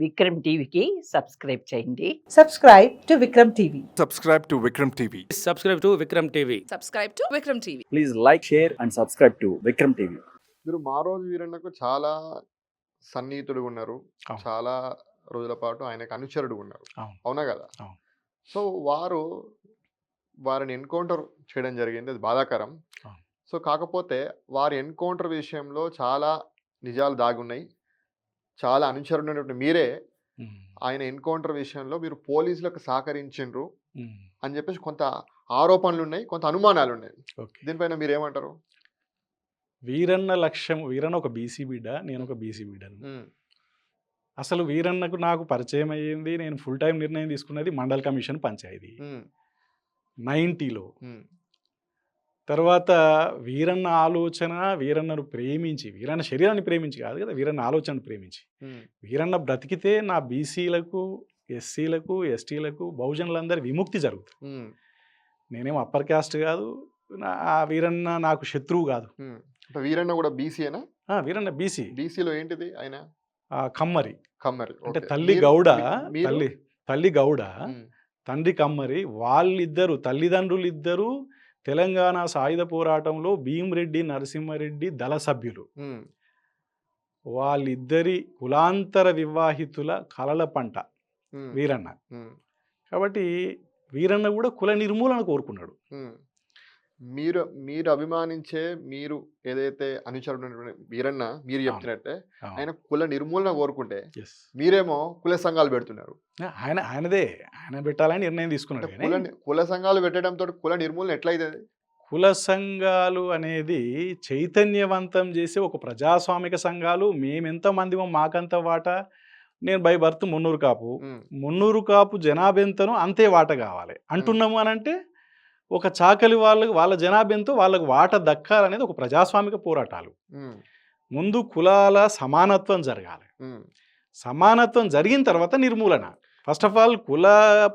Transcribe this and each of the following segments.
విక్రమ్ టీవీకి సబ్స్క్రైబ్ చేయండి. Subscribe to Vikram TV. Subscribe to Vikram TV. Subscribe to Vikram TV. Subscribe to Vikram TV. Please like, share and subscribe to Vikram TV. మీరు మారోజు వీరన్నకు చాలా సన్నిహితుడుగా ఉన్నారు. అవును. చాలా రోజుల పాటు ఆయనకు అనుచరుడు ఉన్నారు. అవును. అవునా కదా? అవును. సో వారిని ఎన్కౌంటర్ చేయడం జరిగింది. అది బాధాకరం. అవును. సో కాకపోతే వారి ఎన్కౌంటర్ విషయంలో చాలా నిజాలు దాగి ఉన్నాయి. చాలా అనుచరుడు ఉన్నటువంటి మీరే ఆయన ఎన్కౌంటర్ విషయంలో మీరు పోలీసులకు సహకరించిండ్రు అని చెప్పేసి కొంత ఆరోపణలు ఉన్నాయి, కొంత అనుమానాలు ఉన్నాయి. ఓకే. దీనిపైన మీరు ఏమంటారు? వీరన్న లక్ష్యం, వీరన్న ఒక బీసీ బిడ్డ, నేను ఒక బీసీ బిడ్డను. అసలు వీరన్నకు నాకు పరిచయం అయ్యింది, నేను ఫుల్ టైం నిర్ణయం తీసుకున్నది మండల్ కమిషన్ పంచాయతీ 90లో. తర్వాత వీరన్న ఆలోచన, వీరన్నను ప్రేమించి, వీరన్న శరీరాన్ని ప్రేమించి కాదు కదా, వీరన్న ఆలోచనను ప్రేమించి, వీరన్న బ్రతికితే నా బీసీలకు, ఎస్సీలకు, ఎస్టీలకు, బహుజనులందరి విముక్తి జరుగుతుంది. నేనేం అప్పర్ క్యాస్ట్ కాదు, ఆ వీరన్న నాకు శత్రువు కాదు. వీరన్న కూడా బీసీయేనా? వీరన్న బీసీ. బీసీలో ఏంటిది ఆయన? కమ్మరి. కమ్మరి అంటే తల్లి గౌడ, తల్లి గౌడ, తండ్రి కమ్మరి. వాళ్ళిద్దరు తల్లిదండ్రులు ఇద్దరు తెలంగాణ సాయుధ పోరాటంలో భీమిరెడ్డి నరసింహారెడ్డి దళ సభ్యులు. వాళ్ళిద్దరి కులాంతర వివాహితుల కలల పంట వీరన్న. కాబట్టి వీరన్న కూడా కుల నిర్మూలన కోరుకున్నాడు. మీరు అభిమానించే, మీరు ఏదైతే అనుచరుడు వీరన్న మీరు చెప్తున్నట్టే ఆయన కుల నిర్మూలన కోరుకుంటే మీరేమో కుల సంఘాలు పెడుతున్నారు. ఆయన పెట్టాలని నిర్ణయం తీసుకున్నాడు. కుల సంఘాలు పెట్టడంతో కుల నిర్మూలన ఎట్లయితుంది? కుల సంఘాలు అనేది చైతన్యవంతం చేసే ఒక ప్రజాస్వామిక సంఘాలు. మేమెంతమందిమో మాకంత వాటా. నేను బై బర్త్ మున్నూరు కాపు జనాభెంతను అంతే వాట కావాలి అంటున్నాము అని అంటే ఒక చాకలి వాళ్ళ జనాభెంతో వాళ్ళకు వాట దక్కాలనేది ఒక ప్రజాస్వామిక పోరాటాలు. ముందు కులాల సమానత్వం జరగాలి. సమానత్వం జరిగిన తర్వాత నిర్మూలన. ఫస్ట్ ఆఫ్ ఆల్ కుల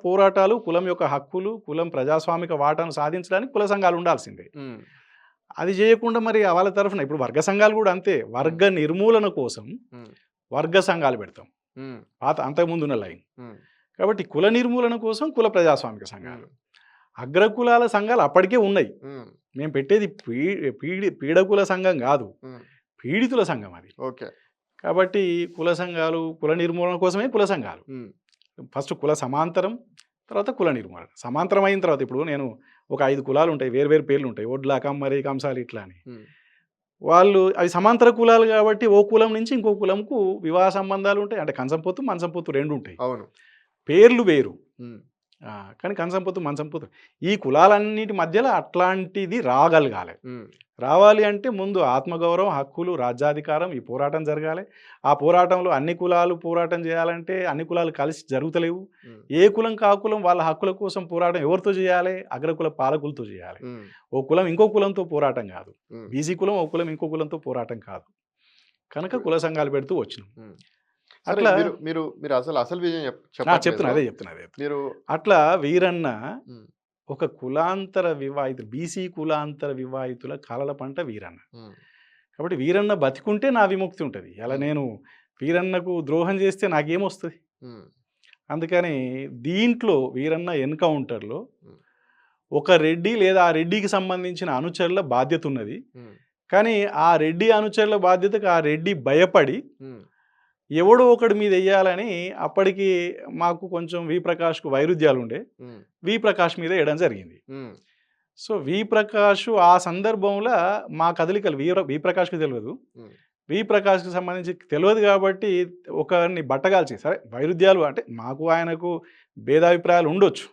పోరాటాలు, కులం యొక్క హక్కులు, కులం ప్రజాస్వామిక వాటాను సాధించడానికి కుల సంఘాలు ఉండాల్సిందే. అది చేయకుండా మరి వాళ్ళ తరఫున ఇప్పుడు వర్గ సంఘాలు కూడా అంతే. వర్గ నిర్మూలన కోసం వర్గ సంఘాలు పెడతాం, అంతకుముందు ఉన్న లైన్. కాబట్టి కుల నిర్మూలన కోసం కుల ప్రజాస్వామిక సంఘాలు. అగ్రకులాల సంఘాలు అప్పటికే ఉన్నాయి. మేము పెట్టేది పీడకుల సంఘం కాదు, పీడితుల సంఘం అది. కాబట్టి కుల సంఘాలు, కుల నిర్మూలన కోసమే కుల సంఘాలు. ఫస్ట్ కుల సమాంతరం, తర్వాత కుల నిర్మూలన. సమాంతరం అయిన తర్వాత ఇప్పుడు నేను ఒక 5 కులాలు ఉంటాయి, వేరు పేర్లు ఉంటాయి, ఒడ్ల, కమ్మరి, కంసాలి ఇట్లా అని. వాళ్ళు అవి సమాంతర కులాలు కాబట్టి ఓ కులం నుంచి ఇంకో కులంకు వివాహ సంబంధాలు ఉంటాయి. అంటే కంచంపోతు మంచంపోతు 2 ఉంటాయి. పేర్లు వేరు కానీ కంచంపోతు మంచంపోతు. ఈ కులాలన్నిటి మధ్యలో అట్లాంటిది రావాలి అంటే ముందు ఆత్మగౌరవం, హక్కులు, రాజ్యాధికారం, ఈ పోరాటం జరగాలి. ఆ పోరాటంలో అన్ని కులాలు పోరాటం చేయాలంటే అన్ని కులాలు కలిసి జరుగుతలేవు. ఏ కులం కాకులం వాళ్ళ హక్కుల కోసం పోరాటం ఎవరితో చేయాలి? అగ్రకుల పాలకులతో చేయాలి. ఓ కులం ఇంకో కులంతో పోరాటం కాదు, బీసీ కులం ఓ కులం ఇంకో కులంతో పోరాటం కాదు. కనుక కుల సంఘాలు పెడుతూ వచ్చినాం. అట్లా మీరు అసలు చెప్తున్నా. అట్లా వీరన్న ఒక కులాంతర వివాహితులు, బీసీ కులాంతర వివాహితుల కలల పంట వీరన్న. కాబట్టి వీరన్న బతికుంటే నా విముక్తి ఉంటుంది. అలా నేను వీరన్నకు ద్రోహం చేస్తే నాకేమొస్తుంది? అందుకని దీంట్లో వీరన్న ఎన్కౌంటర్లో ఒక రెడ్డి లేదా ఆ రెడ్డికి సంబంధించిన అనుచరుల బాధ్యత ఉన్నది. కానీ ఆ రెడ్డి అనుచరుల బాధ్యతకు ఆ రెడ్డి భయపడి ఎవడో ఒకటి మీద వెయ్యాలని అప్పటికి మాకు కొంచెం వి ప్రకాష్కు వైరుధ్యాలు ఉండే, వి ప్రకాష్ మీద వేయడం జరిగింది. సో వి ప్రకాష్ ఆ సందర్భంలో మా కదలికలు వి ప్రకాష్కి తెలియదు, వి ప్రకాష్కి సంబంధించి తెలియదు కాబట్టి ఒకరిని బట్టగాల్చి, సరే వైరుధ్యాలు అంటే మాకు ఆయనకు భేదాభిప్రాయాలు ఉండొచ్చు,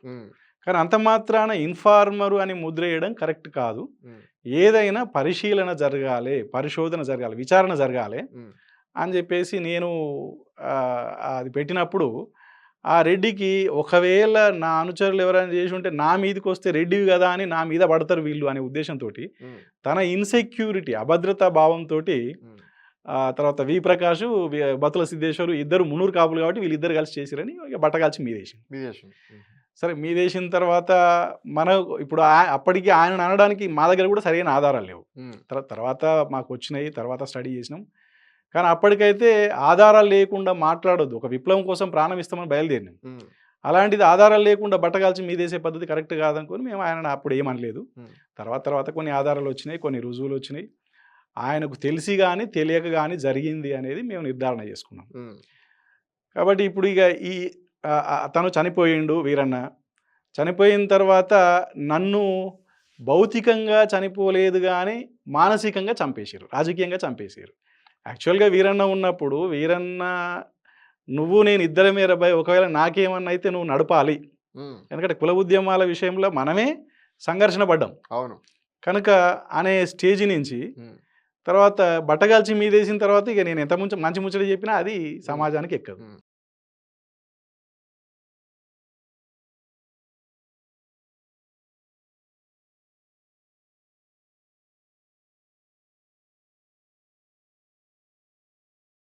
కానీ అంత మాత్రాన ఇన్ఫార్మరు అని ముద్ర వేయడం కరెక్ట్ కాదు. ఏదైనా పరిశీలన జరగాలి, పరిశోధన జరగాలి, విచారణ జరగాలి అని చెప్పేసి నేను అది పెట్టినప్పుడు ఆ రెడ్డికి ఒకవేళ నా అనుచరులు ఎవరైనా చేసి ఉంటే నా మీదకి వస్తే రెడ్డివి కదా అని నా మీద పడతారు వీళ్ళు అనే ఉద్దేశంతో, తన ఇన్సెక్యూరిటీ, అభద్రతా భావంతో తర్వాత వి ప్రకాష్, బతుల సిద్ధేశ్వరు ఇద్దరు మున్నూరు కాపులు కాబట్టి వీళ్ళిద్దరు కలిసి చేసిరని బట్టగాల్చి మీదేసి. సరే మీదేసిన తర్వాత ఇప్పుడు అప్పటికి ఆయన అనడానికి మా దగ్గర కూడా సరైన ఆధారాలు లేవు. తర్వాత మాకు వచ్చినాయి, తర్వాత స్టడీ చేసినాం. కానీ అప్పటికైతే ఆధారాలు లేకుండా మాట్లాడొద్దు. ఒక విప్లవం కోసం ప్రాణం ఇస్తామని బయలుదేరినాం. అలాంటిది ఆధారాలు లేకుండా బట్టగాల్చి మీదేసే పద్ధతి కరెక్ట్ కాదనుకొని మేము ఆయన అప్పుడు ఏమనలేదు. తర్వాత కొన్ని ఆధారాలు వచ్చినాయి, కొన్ని రుజువులు వచ్చినాయి. ఆయనకు తెలిసి కానీ తెలియక కానీ జరిగింది అనేది మేము నిర్ధారణ చేసుకున్నాం. కాబట్టి ఇప్పుడు ఇక ఈ తను చనిపోయిండు వీరన్న. చనిపోయిన తర్వాత నన్ను భౌతికంగా చనిపోలేదు కానీ మానసికంగా చంపేశారు, రాజకీయంగా చంపేశారు. యాక్చువల్గా వీరన్న ఉన్నప్పుడు వీరన్న నువ్వు నేను ఇద్దరమే రబ్బాయి, ఒకవేళ నాకేమన్నా అయితే నువ్వు నడపాలి. ఎందుకంటే కుల ఉద్యమాల విషయంలో మనమే సంఘర్షణ పడ్డాం. అవును. కనుక అనే స్టేజ్ నుంచి తర్వాత బట్టగాల్చి మీదేసిన తర్వాత ఇక నేను ఎంత మంచి ముచ్చట చెప్పినా అది సమాజానికి ఎక్కదు.